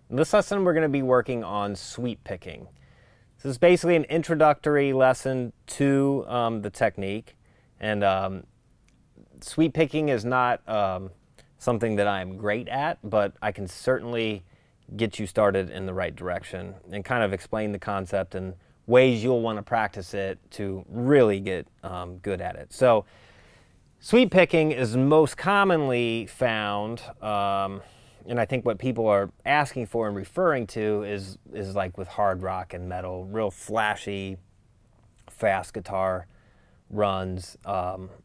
In this lesson, we're going to be working on sweep picking. This is basically an introductory lesson to the technique. And sweep picking is not something that I'm great at, but I can certainly get you started in the right direction and kind of explain the concept and ways you'll want to practice it to really get good at it. So sweep picking is most commonly found, and I think what people are asking for and referring to is like with hard rock and metal, real flashy, fast guitar runs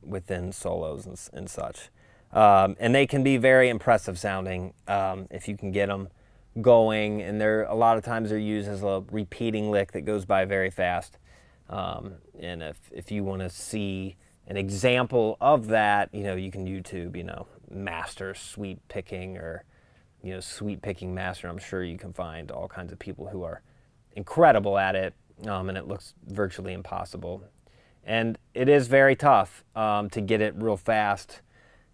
within solos and such. And they can be very impressive sounding if you can get them going, and a lot of times they're used as a repeating lick that goes by very fast. And if you want to see an example of that, you can YouTube, master sweep picking or, sweep picking master. I'm sure you can find all kinds of people who are incredible at it, and it looks virtually impossible. And it is very tough to get it real fast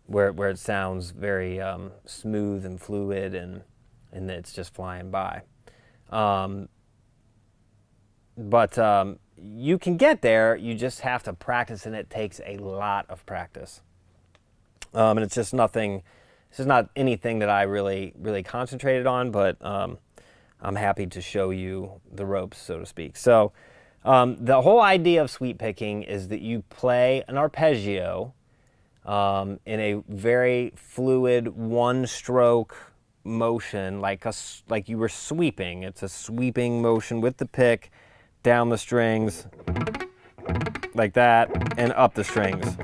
where it sounds very smooth and fluid and it's just flying by. But you can get there, you just have to practice, and it takes a lot of practice. And it's just nothing, this is not anything that I really concentrated on, but I'm happy to show you the ropes, so to speak. So the whole idea of sweep picking is that you play an arpeggio in a very fluid one-stroke motion, like you were sweeping. It's a sweeping motion with the pick down the strings like that and up the strings.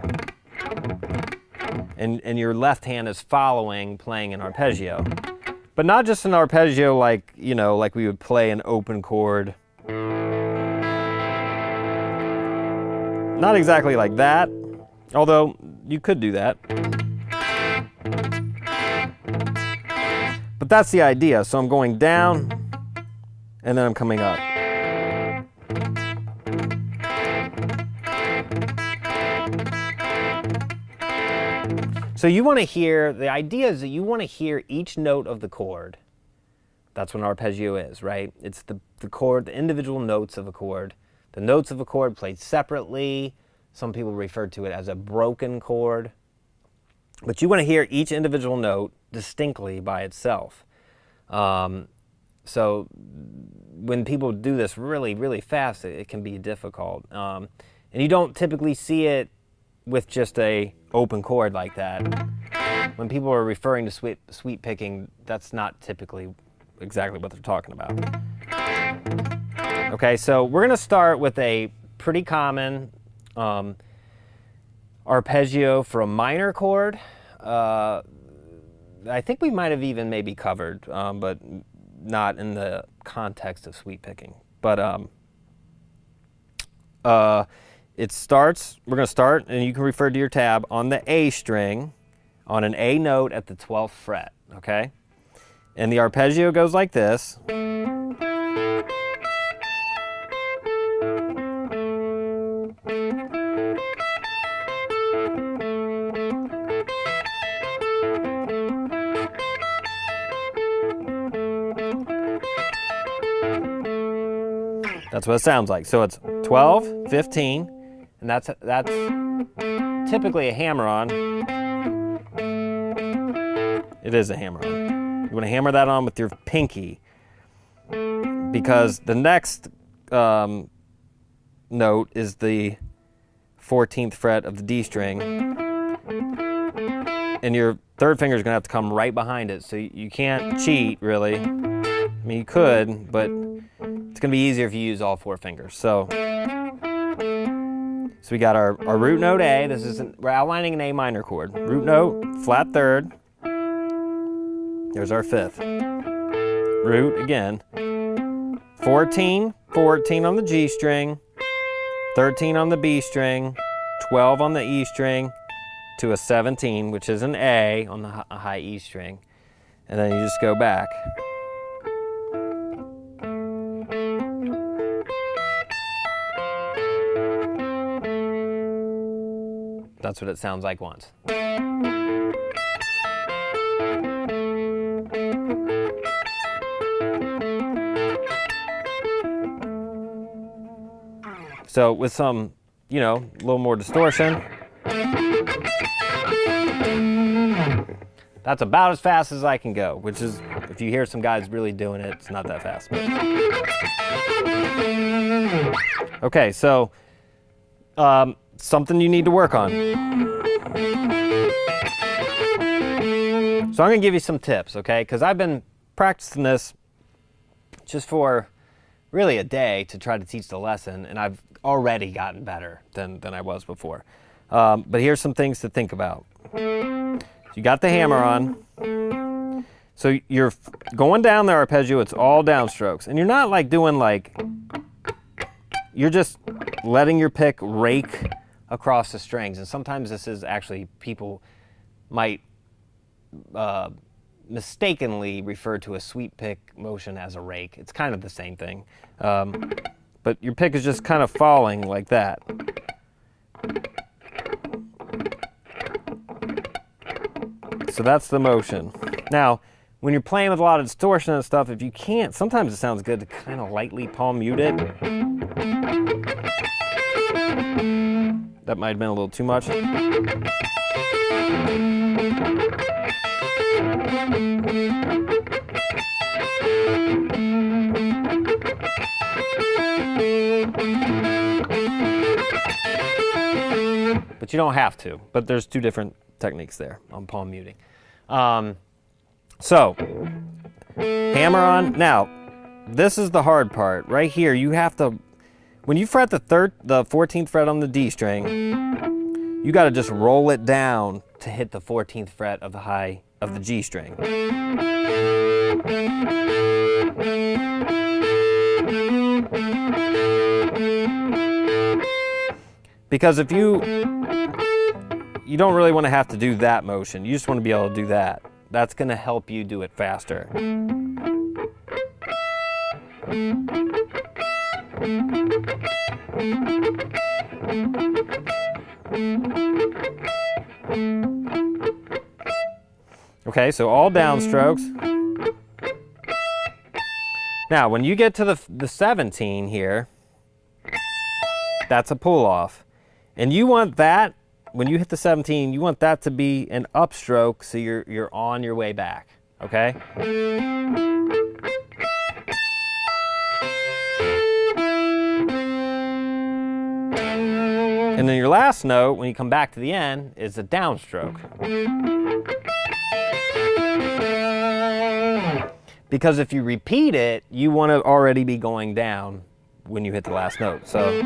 And your left hand is following, playing an arpeggio. But not just an arpeggio like we would play an open chord. Not exactly like that, although you could do that. But that's the idea. So I'm going down, and then I'm coming up. So you want to hear, the idea is that you want to hear each note of the chord. That's what an arpeggio is, right? It's the chord, the individual notes of a chord. The notes of a chord played separately. Some people refer to it as a broken chord. But you want to hear each individual note distinctly by itself. So when people do this really fast, it can be difficult. And you don't typically see it with just a open chord like that. When people are referring to sweep picking, that's not typically exactly what they're talking about. Okay, so we're going to start with a pretty common arpeggio for a minor chord. I think we might have even maybe covered, but not in the context of sweep picking. But we're going to start, and you can refer to your tab, on the A string, on an A note at the 12th fret, okay? And the arpeggio goes like this. That's what it sounds like. So it's 12, 15, and that's typically a hammer-on. It is a hammer-on. You want to hammer that on with your pinky, because the next note is the 14th fret of the D string, and your third finger is going to have to come right behind it, so you can't cheat, really. I mean, you could, but it's going to be easier if you use all four fingers. So we got our root note A. We're outlining an A minor chord. Root note, flat third. There's our fifth. Root again. 14 on the G string, 13 on the B string, 12 on the E string, to a 17, which is an A on the high E string. And then you just go back. That's what it sounds like once. So with some, you know, a little more distortion, that's about as fast as I can go, which is, if you hear some guys really doing it, it's not that fast. Okay, so something you need to work on. So I'm gonna give you some tips, okay? Because I've been practicing this just for really a day to try to teach the lesson, and I've already gotten better than I was before. But here's some things to think about. You got the hammer on. So you're going down the arpeggio, it's all downstrokes. And you're not like doing like, you're just letting your pick rake across the strings. And sometimes this is actually, people might mistakenly refer to a sweep pick motion as a rake. It's kind of the same thing. But your pick is just kind of falling like that. So that's the motion. Now, when you're playing with a lot of distortion and stuff, if you can't, sometimes it sounds good to kind of lightly palm mute it. That might have been a little too much. But you don't have to. But there's two different techniques there on palm muting. So, hammer on. Now, this is the hard part. Right here, you have to, when you fret the 14th fret on the D string, you got to just roll it down to hit the 14th fret of the G string. Because if you don't really want to have to do that motion. You just want to be able to do that. That's going to help you do it faster. Okay, so all downstrokes. Now, when you get to the 17 here, that's a pull-off. And you want that, when you hit the 17, you want that to be an upstroke so you're on your way back, okay? And then your last note, when you come back to the end, is a downstroke. Because if you repeat it, you want to already be going down when you hit the last note. So.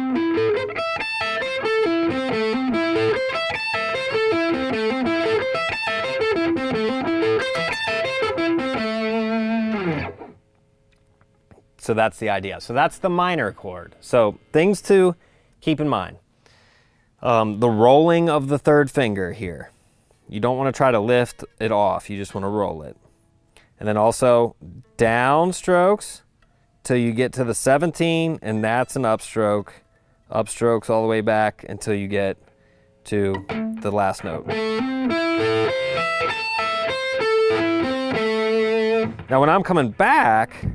So that's the idea. So that's the minor chord. So things to keep in mind. The rolling of the third finger here. You don't want to try to lift it off. You just want to roll it. And then also downstrokes till you get to the 17, and that's an upstroke. Upstrokes all the way back until you get to the last note. Now when I'm coming back,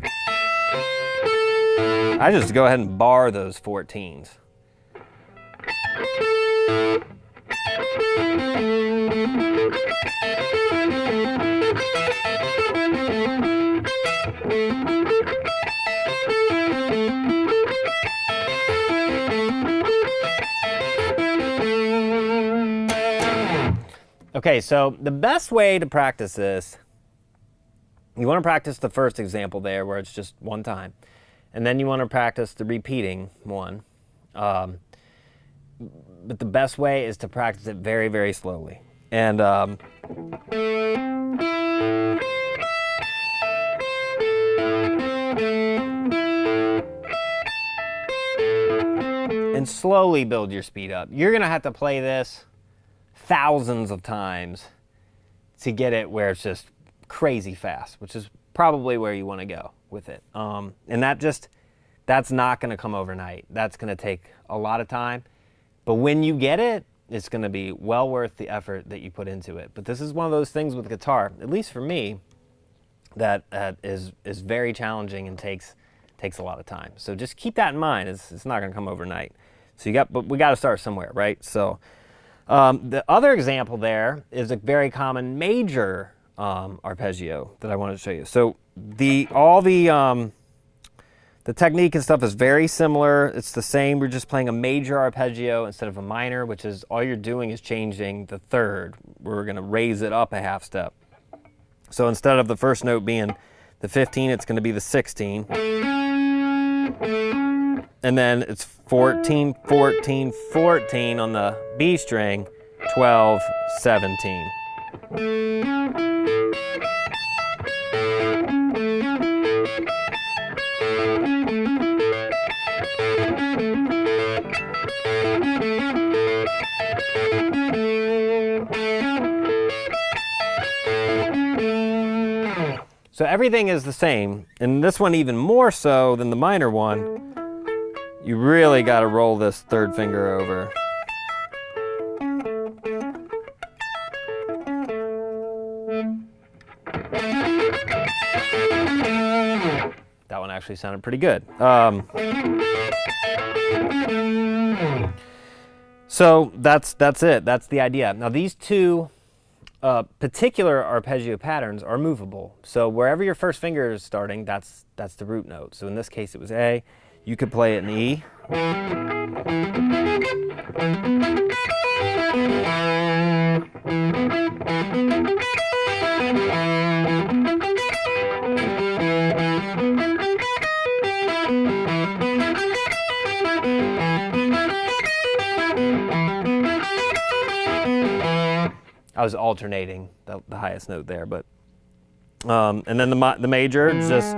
I just go ahead and bar those 14s. Okay, so the best way to practice this, you want to practice the first example there where it's just one time. And then you want to practice the repeating one. But the best way is to practice it very, very slowly. And slowly build your speed up. You're going to have to play this thousands of times to get it where it's just crazy fast, which is probably where you want to go with it. And that's not going to come overnight. That's going to take a lot of time. But when you get it, it's going to be well worth the effort that you put into it. But this is one of those things with guitar, at least for me, that is very challenging and takes a lot of time. So just keep that in mind. It's not going to come overnight. So but we got to start somewhere, right? So the other example there is a very common major arpeggio that I wanted to show you. So the technique and stuff is very similar. It's the same. We're just playing a major arpeggio instead of a minor, which is all you're doing is changing the third. We're going to raise it up a half step. So instead of the first note being the 15, it's going to be the 16. And then it's 14, 14, 14 on the B string, 12, 17. So everything is the same, and this one even more so than the minor one. You really got to roll this third finger over. That one actually sounded pretty good. So that's it. That's the idea. Now these two particular arpeggio patterns are movable. So wherever your first finger is starting, that's the root note. So in this case it was A. You could play it in E. I was alternating the highest note there, but and then the major is just.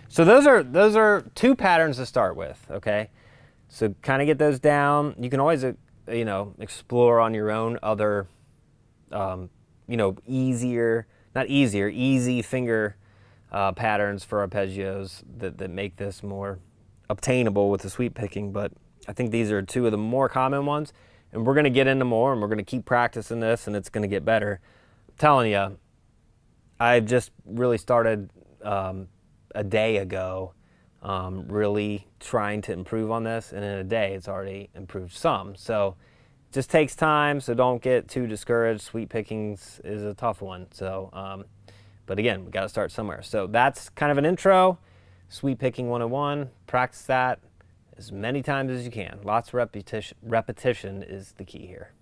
So those are two patterns to start with, okay? So kind of get those down. You can always explore on your own other easy finger patterns for arpeggios that make this more obtainable with the sweep picking, but I think these are two of the more common ones, and we're going to get into more, and we're going to keep practicing this, and it's going to get better. I'm telling you, I've just really started a day ago really trying to improve on this, and in a day it's already improved some. So it just takes time, so don't get too discouraged. Sweep pickings is a tough one, so but again, we got to start somewhere. So that's kind of an intro. Sweep picking 101. Practice that as many times as you can. Lots of repetition is the key here.